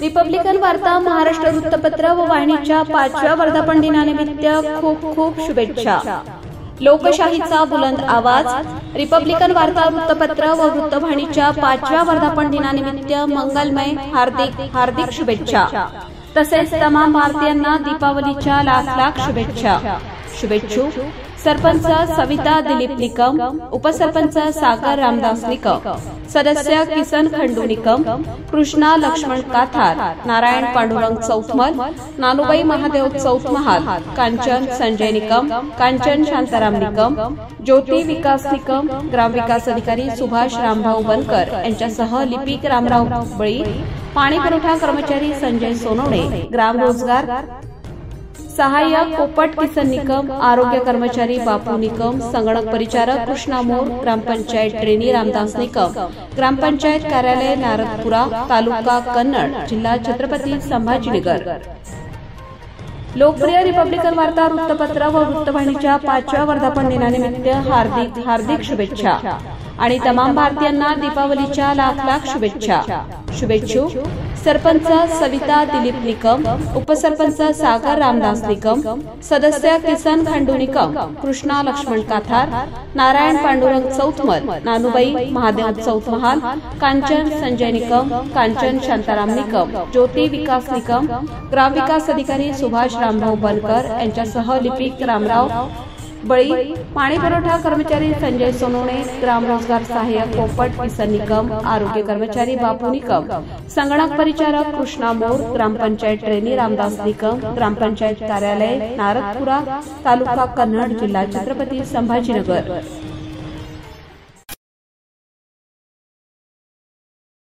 Republican वार्ता महाराष्ट्र वृत्तपत्र व वाहिनीच्या 5व्या वर्धापन दिनानिमित्त खूप खूप शुभेच्छा। लोकशाहीचा बुलंद आवाज। रिपब्लिकन वार्ता वृत्तपत्र व वृत्तवाहिनीच्या 5व्या वर्धापन दिनानिमित्त मंगलमय हार्दिक शुभेच्छा। तसेच तमाम भारतीयांना दीपावलीच्या लाख शुभेच्छा। शुभेच्छुक सरपंच सविता दिलीप निकम, उपसरपंच सागर रामदास निकम, सदस्य किसन खंडू निकम, कृष्णा लक्ष्मण काथार, नारायण पांडुरंग चौथमल, नानुबाई महादेव चौथमहाल, कांचन संजय निकम, कांचन शांताराम निकम, ज्योती विकास निकम, ग्रामविकास अधिकारी सुभाष रामभाऊ बनकर यांच्यासह लिपिक रामराव बळी, पाणी पुरवठा कर्मचारी संजय सोनवणे, ग्राम रोजगार सहाय्यक पोपट किसन निकम, आरोग्य कर्मचारी बापू निकम, संगणक परिचारक कृष्णा मोर, ग्रामपंचायत ट्रेनी रामदास निकम, ग्रामपंचायत कार्यालय नारदपुरा, तालुका कन्नड, जिल्हा छत्रपती संभाजीनगर। लोकप्रिय रिपब्लिकन वार्ता वृत्तपत्र व वृत्तवाहिनीच्या 5व्या वर्धापन दिनानिमित्त हार्दिक शुभेच्छा आणि तमाम भारतीयांना दीपावलीच्या लाख शुभेच्छा। शुभेच्छुक सरपंच सविता दिलीप निकम, उपसरपंच सागर रामदास निकम, सदस्य किसन खंडू निकम, कृष्णा लक्ष्मण काथार, नारायण पांडुरंग चौथमल, नानुबाई महादेव चौथमहाल, कांचन संजय निकम, कांचन शांताराम निकम, ज्योती विकास निकम, ग्रामविकास अधिकारी सुभाष रामभाऊ बनकर यांच्यासह लिपिक रामराव बळी, पाणी पुरवठा कर्मचारी संजय सोनवणे, ग्राम रोजगार सहाय्यक पोपट किसन निकम, आरोग्य कर्मचारी बापू निकम, संगणक परिचारक कृष्णा मोर, ग्रामपंचायत ट्रेनी रामदास निकम, ग्रामपंचायत कार्यालय नारदपुरा, तालुका कन्नड, जिल्हा छत्रपती संभाजीनगर।